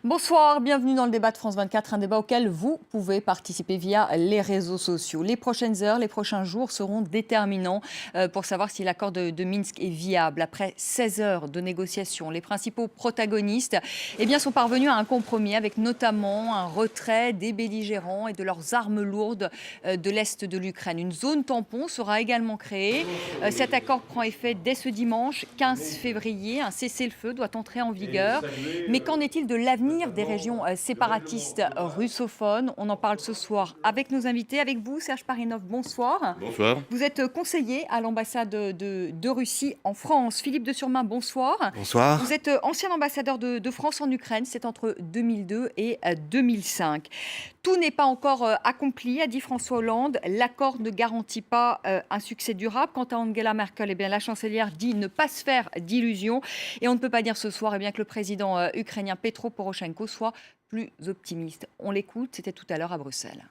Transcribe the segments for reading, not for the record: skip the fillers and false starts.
Bonsoir, bienvenue dans le débat de France 24, un débat auquel vous pouvez participer via les réseaux sociaux. Les prochaines heures, les prochains jours seront déterminants pour savoir si l'accord de Minsk est viable. Après 16 heures de négociations, les principaux protagonistes sont parvenus à un compromis avec notamment un retrait des belligérants et de leurs armes lourdes de l'Est de l'Ukraine. Une zone tampon sera également créée. Cet accord prend effet dès ce dimanche 15 février. Un cessez-le-feu doit entrer en vigueur. Mais qu'en est-il de l'avenir des régions séparatistes russophones? On en parle ce soir avec nos invités. Avec vous, Serge Parinov, bonsoir. Bonsoir. Vous êtes conseiller à l'ambassade de Russie en France. Philippe de Surmain, bonsoir. Bonsoir. Vous êtes ancien ambassadeur de France en Ukraine, c'est entre 2002 et 2005. Tout n'est pas encore accompli, a dit François Hollande. L'accord ne garantit pas un succès durable. Quant à Angela Merkel, la chancelière dit ne pas se faire d'illusions. Et on ne peut pas dire ce soir que le président ukrainien Petro Poroshenko soit plus optimiste. On l'écoute, c'était tout à l'heure à Bruxelles.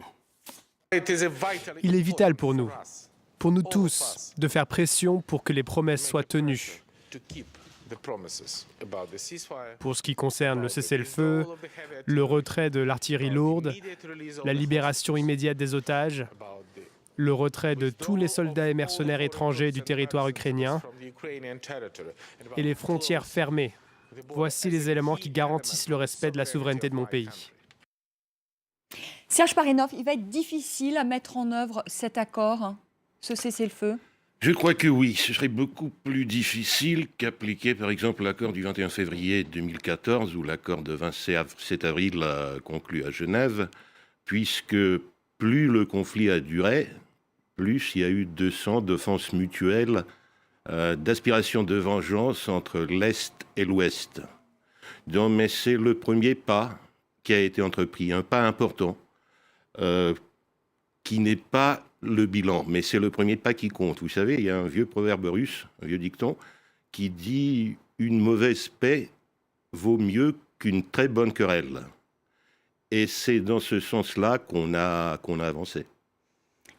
Il est vital pour nous tous, de faire pression pour que les promesses soient tenues. Pour ce qui concerne le cessez-le-feu, le retrait de l'artillerie lourde, la libération immédiate des otages, le retrait de tous les soldats et mercenaires étrangers du territoire ukrainien et les frontières fermées. Voici les éléments qui garantissent le respect de la souveraineté de mon pays. Serge Parinov, il va être difficile à mettre en œuvre cet accord, ce cessez-le-feu? Je crois que oui, ce serait beaucoup plus difficile qu'appliquer par exemple l'accord du 21 février 2014 ou l'accord de 27 avril conclu à Genève, puisque plus le conflit a duré, plus il y a eu de sang, d'offenses mutuelles, d'aspiration de vengeance entre l'Est et l'Ouest. Donc, mais c'est le premier pas qui a été entrepris, un pas important, qui n'est pas le bilan, mais c'est le premier pas qui compte. Vous savez, il y a un vieux proverbe russe, un vieux dicton, qui dit « une mauvaise paix vaut mieux qu'une très bonne querelle ». Et c'est dans ce sens-là qu'on a avancé.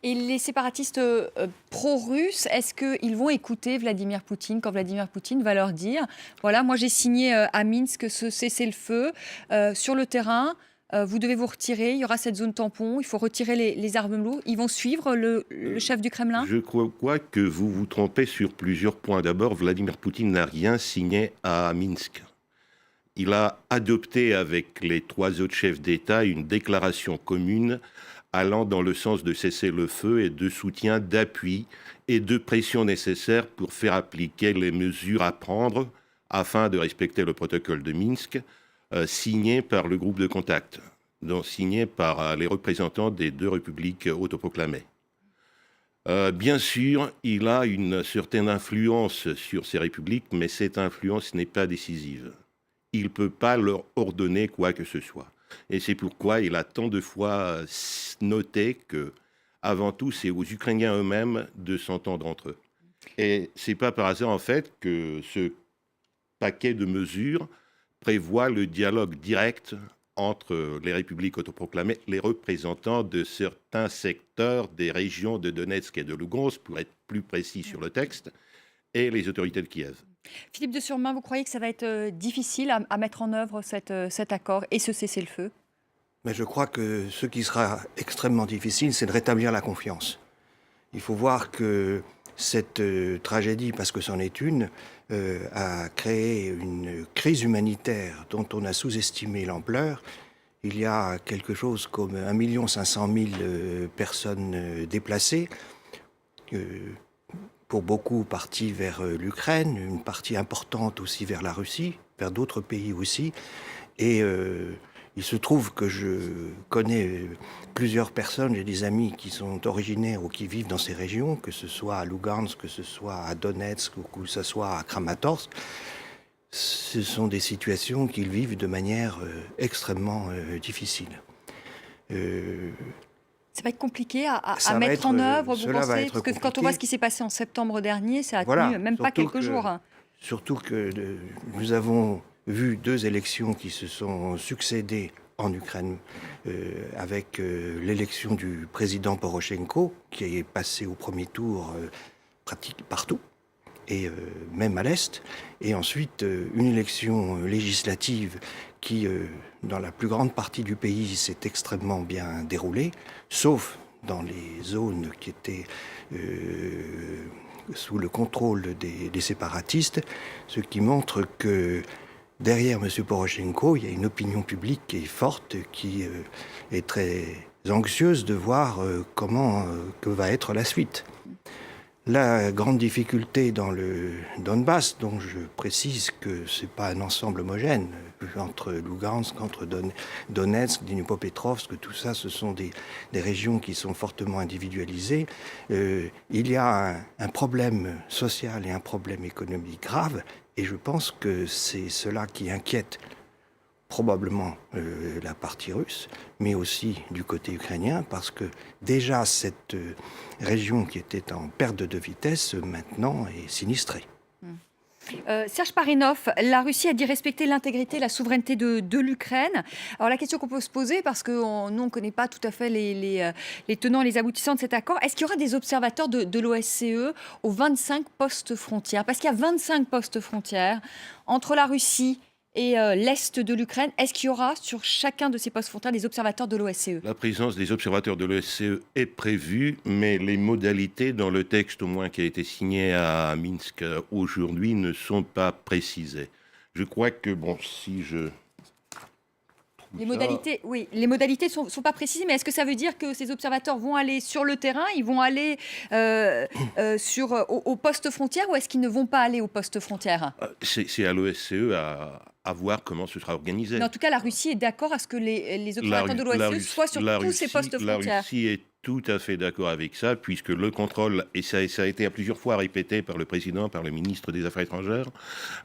Et les séparatistes pro-russes, est-ce qu'ils vont écouter Vladimir Poutine quand Vladimir Poutine va leur dire « Voilà, moi j'ai signé à Minsk ce cessez-le-feu sur le terrain ». Vous devez vous retirer, il y aura cette zone tampon, il faut retirer les armes lourdes. Ils vont suivre le chef du Kremlin? Je crois que vous vous trompez sur plusieurs points. D'abord, Vladimir Poutine n'a rien signé à Minsk. Il a adopté avec les trois autres chefs d'État une déclaration commune allant dans le sens de cesser le feu et de soutien, d'appui et de pression nécessaires pour faire appliquer les mesures à prendre afin de respecter le protocole de Minsk, signé par le groupe de contact, donc signé par les représentants des deux républiques autoproclamées. Bien sûr, il a une certaine influence sur ces républiques, mais cette influence n'est pas décisive. Il ne peut pas leur ordonner quoi que ce soit. Et c'est pourquoi il a tant de fois noté que, avant tout, c'est aux Ukrainiens eux-mêmes de s'entendre entre eux. Et c'est pas par hasard, en fait, que ce paquet de mesures prévoit le dialogue direct entre les républiques autoproclamées, les représentants de certains secteurs des régions de Donetsk et de Lugansk, pour être plus précis sur le texte, et les autorités de Kiev. Philippe de Surmain, vous croyez que ça va être difficile à mettre en œuvre cet accord et ce cessez-le-feu? Mais je crois que ce qui sera extrêmement difficile, c'est de rétablir la confiance. Il faut voir que cette tragédie, parce que c'en est une, a créé une crise humanitaire dont on a sous-estimé l'ampleur. Il y a quelque chose comme 1 500 000 personnes déplacées, pour beaucoup parties vers l'Ukraine, une partie importante aussi vers la Russie, vers d'autres pays aussi. Et il se trouve que je connais plusieurs personnes, j'ai des amis qui sont originaires ou qui vivent dans ces régions, que ce soit à Lugansk, que ce soit à Donetsk ou que ce soit à Kramatorsk. Ce sont des situations qu'ils vivent de manière extrêmement difficile. Ça va être compliqué à mettre en œuvre, vous pensez? Parce que quand on voit ce qui s'est passé en septembre dernier, ça a tenu même pas quelques jours. Surtout que nous avons vu 2 élections qui se sont succédées en Ukraine, avec l'élection du président Poroshenko, qui est passé au premier tour pratique partout, et même à l'Est. Et ensuite, une élection législative qui, dans la plus grande partie du pays, s'est extrêmement bien déroulée, sauf dans les zones qui étaient sous le contrôle des séparatistes, ce qui montre que derrière M. Porochenko, il y a une opinion publique qui est forte, qui est très anxieuse de voir que va être la suite. La grande difficulté dans le Donbass, dont je précise que ce n'est pas un ensemble homogène, entre Lugansk, entre Donetsk, Dnipropetrovsk, tout ça, ce sont des régions qui sont fortement individualisées. Il y a un problème social et un problème économique grave, et je pense que c'est cela qui inquiète probablement la partie russe, mais aussi du côté ukrainien, parce que déjà cette région qui était en perte de vitesse, maintenant est sinistrée. Serge Parinov, la Russie a dit respecter l'intégrité et la souveraineté de l'Ukraine. Alors la question qu'on peut se poser, parce que nous on ne connaît pas tout à fait les tenants et les aboutissants de cet accord, est-ce qu'il y aura des observateurs de l'OSCE aux 25 postes frontières? Parce qu'il y a 25 postes frontières entre la Russie et l'Est de l'Ukraine. Est-ce qu'il y aura sur chacun de ces postes frontières des observateurs de l'OSCE? La présence des observateurs de l'OSCE est prévue, mais les modalités dans le texte, au moins qui a été signé à Minsk aujourd'hui, ne sont pas précisées. Je crois que, bon, si je... Les modalités, oui, les modalités sont pas précisées, mais est-ce que ça veut dire que ces observateurs vont aller sur le terrain, ils vont aller au poste frontière, ou est-ce qu'ils ne vont pas aller au poste frontière? C'est à l'OSCE à voir comment ce sera organisé. Mais en tout cas, la Russie est d'accord à ce que les observateurs de l'OSCE soient sur tous ces postes frontières. La Russie est tout à fait d'accord avec ça, puisque le contrôle, et ça a été à plusieurs fois répété par le président, par le ministre des Affaires étrangères,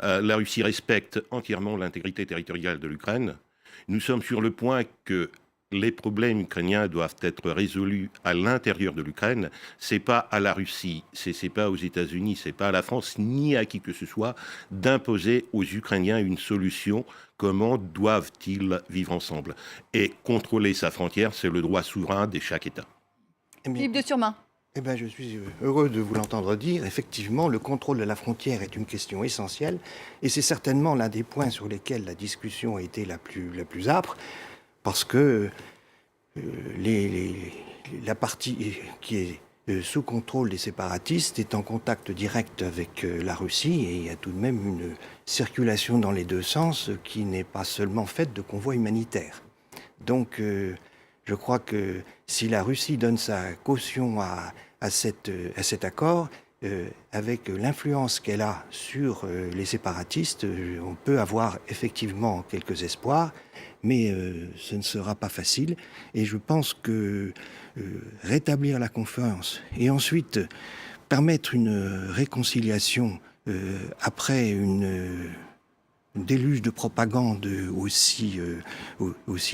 la Russie respecte entièrement l'intégrité territoriale de l'Ukraine. Nous sommes sur le point que les problèmes ukrainiens doivent être résolus à l'intérieur de l'Ukraine. C'est pas à la Russie, c'est pas aux États-Unis, c'est pas à la France, ni à qui que ce soit, d'imposer aux Ukrainiens une solution. Comment doivent-ils vivre ensemble? Et contrôler sa frontière, c'est le droit souverain de chaque État. Philippe de Turmin. Eh bien, je suis heureux de vous l'entendre dire. Effectivement, le contrôle de la frontière est une question essentielle, et c'est certainement l'un des points sur lesquels la discussion a été la plus âpre, parce que la partie qui est sous contrôle des séparatistes est en contact direct avec la Russie, et il y a tout de même une circulation dans les deux sens qui n'est pas seulement faite de convois humanitaires. Donc, je crois que si la Russie donne sa caution à cet accord, avec l'influence qu'elle a sur les séparatistes, on peut avoir effectivement quelques espoirs, mais ce ne sera pas facile. Et je pense que rétablir la confiance et ensuite permettre une réconciliation après une déluge de propagande aussi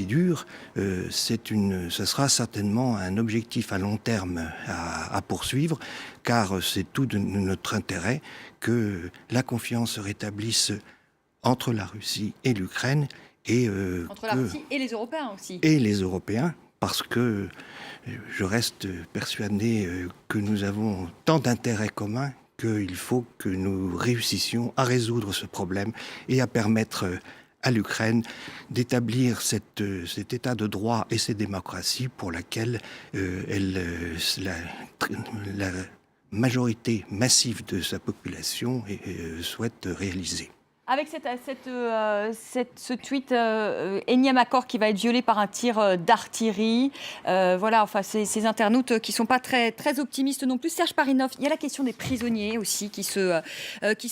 dur, ce sera certainement un objectif à long terme à poursuivre, car c'est tout de notre intérêt que la confiance se rétablisse entre la Russie et l'Ukraine. Entre la Russie et les Européens aussi. Et les Européens, parce que je reste persuadé que nous avons tant d'intérêts communs qu'il faut que nous réussissions à résoudre ce problème et à permettre à l'Ukraine d'établir cet état de droit et cette démocratie pour laquelle la majorité massive de sa population souhaite réaliser. Avec ce tweet, énième accord qui va être violé par un tir d'artillerie. Voilà, enfin, ces internautes qui ne sont pas très, très optimistes non plus. Serge Parinov, il y a la question des prisonniers aussi qui se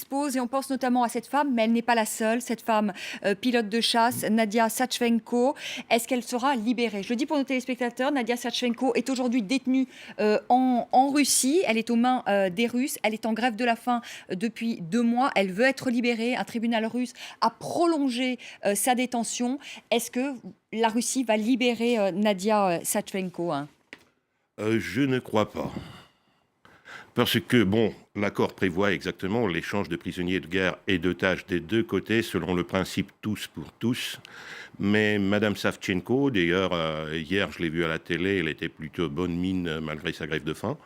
pose, et on pense notamment à cette femme, mais elle n'est pas la seule, cette femme pilote de chasse, Nadia Savchenko. Est-ce qu'elle sera libérée? Je le dis pour nos téléspectateurs, Nadia Savchenko est aujourd'hui détenue en Russie. Elle est aux mains des Russes. Elle est en grève de la faim depuis 2 mois. Elle veut être libérée. Un tribunal russe a prolongé sa détention. Est-ce que la Russie va libérer Nadia Savchenko? Je ne crois pas. Parce que, bon, l'accord prévoit exactement l'échange de prisonniers de guerre et d'otages des deux côtés, selon le principe tous pour tous. Mais Madame Savchenko, d'ailleurs, hier, je l'ai vue à la télé, elle était plutôt bonne mine malgré sa grève de faim.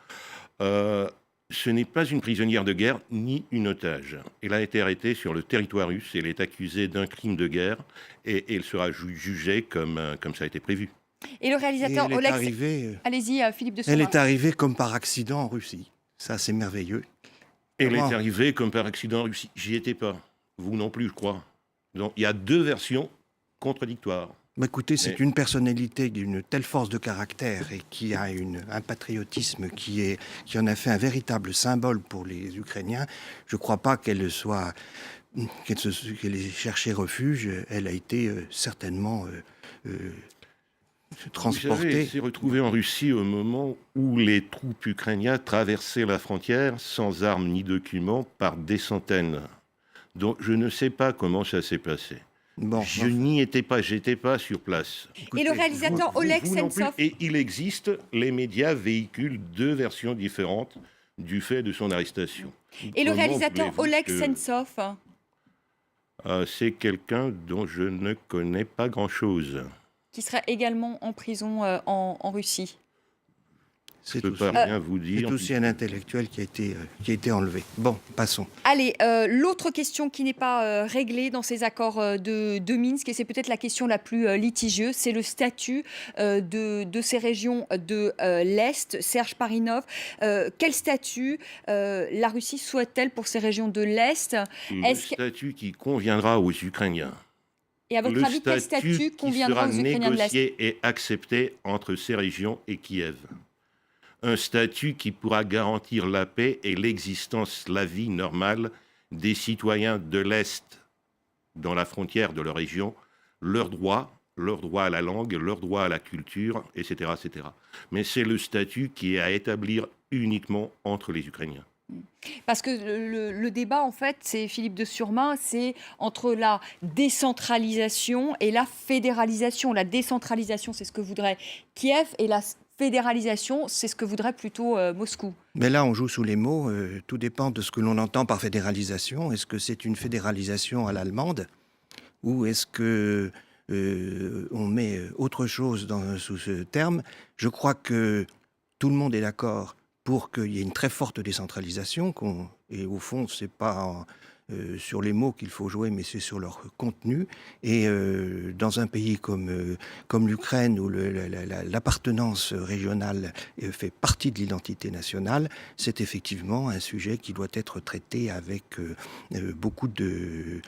Ce n'est pas une prisonnière de guerre ni une otage. Elle a été arrêtée sur le territoire russe. Elle est accusée d'un crime de guerre et elle sera jugée comme ça a été prévu. Et le réalisateur Oleg... Allez-y, Philippe de Surma. Elle est arrivée comme par accident en Russie. Ça, c'est merveilleux. Elle est arrivée comme par accident en Russie. J'y étais pas. Vous non plus, je crois. Donc, il y a deux versions contradictoires. Bah écoutez, c'est une personnalité d'une telle force de caractère et qui a un patriotisme qui en a fait un véritable symbole pour les Ukrainiens. Je ne crois pas qu'elle ait cherché refuge. Elle a été certainement transportée. Elle s'est retrouvée en Russie au moment où les troupes ukrainiennes traversaient la frontière sans armes ni documents par des centaines. Donc je ne sais pas comment ça s'est passé. Bon, je n'y étais pas, j'étais pas sur place. Écoutez, et le réalisateur Oleg Sentsov. Et il existe, les médias véhiculent deux versions différentes du fait de son arrestation. Et le réalisateur Oleg Sentsov. C'est quelqu'un dont je ne connais pas grand-chose. Qui serait également en prison en Russie. C'est aussi un intellectuel qui a été enlevé. Bon, passons. Allez, l'autre question qui n'est pas réglée dans ces accords de Minsk, et c'est peut-être la question la plus litigieuse, c'est le statut de ces régions de l'Est. Serge Parinov, quel statut la Russie souhaite-t-elle pour ces régions de l'Est? Statut qui conviendra aux Ukrainiens. Et à votre avis, quel statut conviendra aux Ukrainiens de l'Est? Négocié et accepté entre ces régions et Kiev. Un statut qui pourra garantir la paix et l'existence, la vie normale des citoyens de l'Est dans la frontière de leur région, leurs droits à la langue, leurs droits à la culture, etc., etc. Mais c'est le statut qui est à établir uniquement entre les Ukrainiens. Parce que le débat, en fait, c'est Philippe de Surma, c'est entre la décentralisation et la fédéralisation. La décentralisation, c'est ce que voudrait Kiev, et la fédéralisation, c'est ce que voudrait plutôt Moscou. Mais là, on joue sous les mots. Tout dépend de ce que l'on entend par fédéralisation. Est-ce que c'est une fédéralisation à l'allemande ou est-ce que on met autre chose sous ce terme? Je crois que tout le monde est d'accord pour qu'il y ait une très forte décentralisation. Et au fond, c'est pas sur les mots qu'il faut jouer, mais c'est sur leur contenu. Et dans un pays comme l'Ukraine, où l'appartenance régionale fait partie de l'identité nationale, c'est effectivement un sujet qui doit être traité avec beaucoup de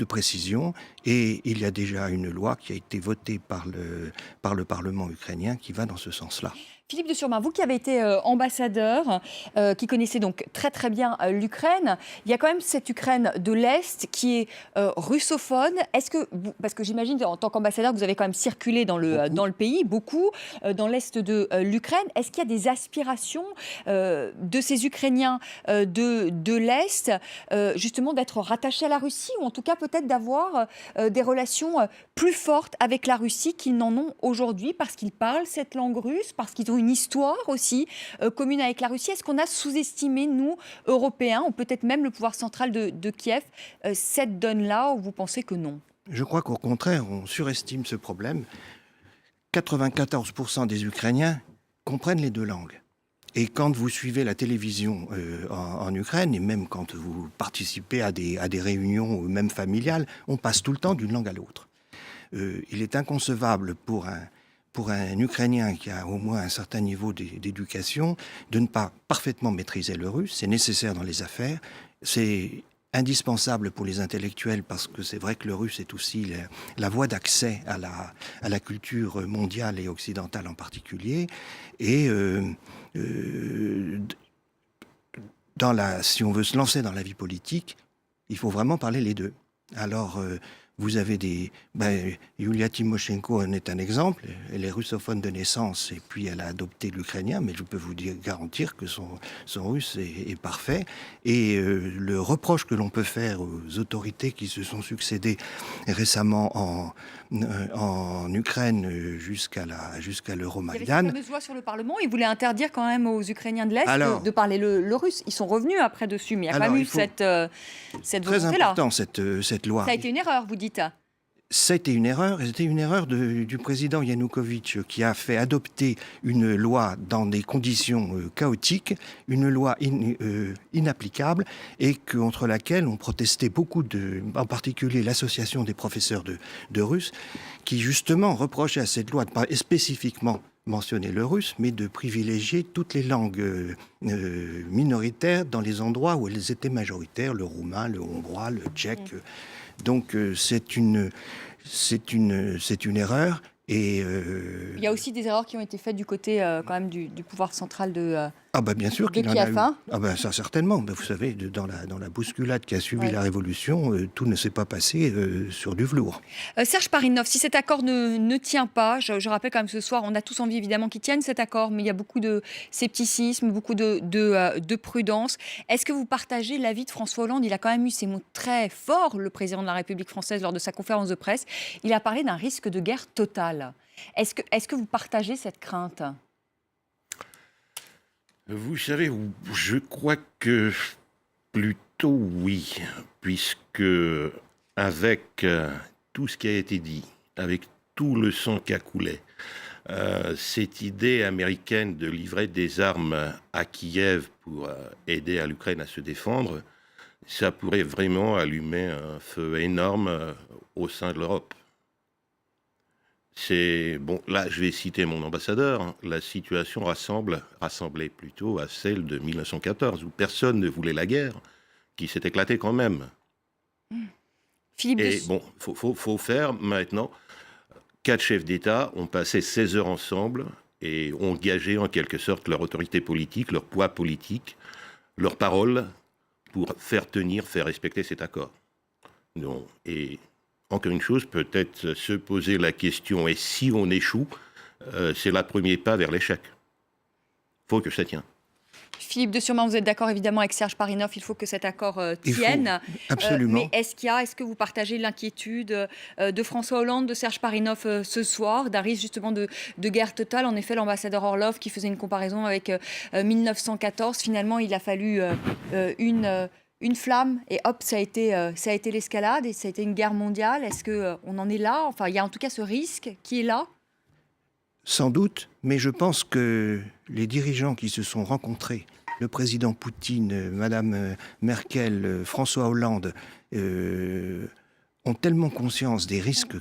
précision. Et il y a déjà une loi qui a été votée par le Parlement ukrainien qui va dans ce sens-là. Philippe de Surma, vous qui avez été ambassadeur, qui connaissez donc très très bien l'Ukraine, il y a quand même cette Ukraine de l'Est qui est russophone. Est-ce que, parce que j'imagine en tant qu'ambassadeur que vous avez quand même circulé dans le pays, beaucoup, dans l'Est de l'Ukraine, est-ce qu'il y a des aspirations de ces Ukrainiens de l'Est, justement d'être rattachés à la Russie, ou en tout cas peut-être d'avoir des relations plus fortes avec la Russie qu'ils n'en ont aujourd'hui, parce qu'ils parlent cette langue russe, parce qu'ils ont une histoire aussi commune avec la Russie? Est-ce qu'on a sous-estimé, nous, Européens, ou peut-être même le pouvoir central de Kiev, cette donne-là, ou vous pensez que non? Je crois qu'au contraire, on surestime ce problème. 94% des Ukrainiens comprennent les deux langues. Et quand vous suivez la télévision en Ukraine, et même quand vous participez à des réunions, même familiales, on passe tout le temps d'une langue à l'autre. Il est inconcevable pour un Ukrainien qui a au moins un certain niveau d'éducation, de ne pas parfaitement maîtriser le russe. C'est nécessaire dans les affaires, c'est indispensable pour les intellectuels, parce que c'est vrai que le russe est aussi la voie d'accès à la culture mondiale et occidentale en particulier. Et si on veut se lancer dans la vie politique, il faut vraiment parler les deux. Alors, vous avez Yulia Tymoshenko en est un exemple. Elle est russophone de naissance et puis elle a adopté l'ukrainien, mais je peux vous garantir que son russe est parfait. Et le reproche que l'on peut faire aux autorités qui se sont succédées récemment en Ukraine jusqu'à l'Euromaïdan. Il y avait cette fameuse loi sur le Parlement. Ils voulaient interdire quand même aux Ukrainiens de l'Est de parler le russe. Ils sont revenus après dessus, mais il y a quand même eu cette volonté-là. Très important cette loi. Ça a été une erreur, vous dites? C'était une erreur, et c'était une erreur du président Yanukovych qui a fait adopter une loi dans des conditions chaotiques, une loi inapplicable et contre laquelle ont protesté beaucoup en particulier l'association des professeurs de russe, qui justement reprochait à cette loi de pas spécifiquement mentionner le russe, mais de privilégier toutes les langues minoritaires dans les endroits où elles étaient majoritaires, le roumain, le hongrois, le tchèque. Donc c'est une erreur. Et il y a aussi des erreurs qui ont été faites du côté quand même du pouvoir central de bien sûr de qu'il en a eu. Kiev. Ça certainement. Vous savez, dans la bousculade qui a suivi la révolution, tout ne s'est pas passé sur du velours. Serge Parinov, si cet accord ne tient pas, je rappelle quand même ce soir, on a tous envie évidemment qu'il tienne cet accord, mais il y a beaucoup de scepticisme, beaucoup de prudence. Est-ce que vous partagez l'avis de François Hollande? Il a quand même eu ces mots très forts, le président de la République française, lors de sa conférence de presse. Il a parlé d'un risque de guerre totale. Est-ce que vous partagez cette crainte? Vous savez, je crois que plutôt oui, puisque avec tout ce qui a été dit, avec tout le sang qui a coulé, cette idée américaine de livrer des armes à Kiev pour aider à l'Ukraine à se défendre, ça pourrait vraiment allumer un feu énorme au sein de l'Europe. Là, je vais citer mon ambassadeur. La situation rassemblait plutôt à celle de 1914, où personne ne voulait la guerre, qui s'est éclatée quand même. Faut faire maintenant. 4 chefs d'État ont passé 16 heures ensemble et ont gagé en quelque sorte leur autorité politique, leur poids politique, leur parole pour faire respecter cet accord. Non. Et encore une chose, peut-être se poser la question, et si on échoue, c'est le premier pas vers l'échec. Il faut que ça tienne. Philippe de Surmont, vous êtes d'accord évidemment avec Serge Parinov, il faut que cet accord tienne. Absolument. Mais est-ce que vous partagez l'inquiétude de François Hollande, de Serge Parinov ce soir, d'un risque justement de guerre totale? En effet, l'ambassadeur Orlov qui faisait une comparaison avec 1914, finalement il a fallu une flamme et hop, ça a été l'escalade et ça a été une guerre mondiale. Est-ce qu'on en est là? Enfin, il y a en tout cas ce risque qui est là. Sans doute, mais je pense que les dirigeants qui se sont rencontrés, le président Poutine, Madame Merkel, François Hollande, ont tellement conscience des risques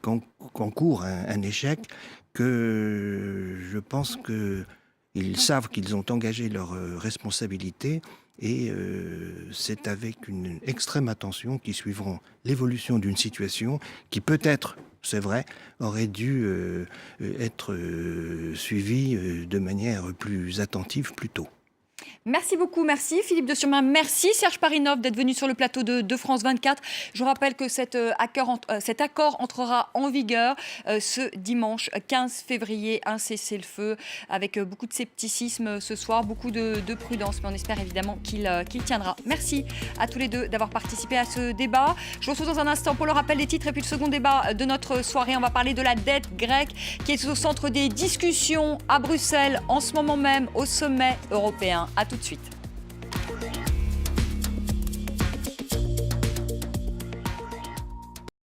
qu'encourt un échec que je pense qu'ils savent qu'ils ont engagé leurs responsabilités et c'est avec une extrême attention qu'ils suivront l'évolution d'une situation qui peut-être, c'est vrai, aurait dû être suivie de manière plus attentive plus tôt. Merci beaucoup, merci Philippe de Surmont, merci Serge Parinov d'être venu sur le plateau de France 24. Je rappelle que cet accord entrera en vigueur ce dimanche 15 février, un cessez-le-feu avec beaucoup de scepticisme ce soir, beaucoup de prudence, mais on espère évidemment qu'il tiendra. Merci à tous les deux d'avoir participé à ce débat. Je vous retrouve dans un instant pour le rappel des titres et puis le second débat de notre soirée. On va parler de la dette grecque qui est au centre des discussions à Bruxelles en ce moment même au sommet européen. À tout de suite.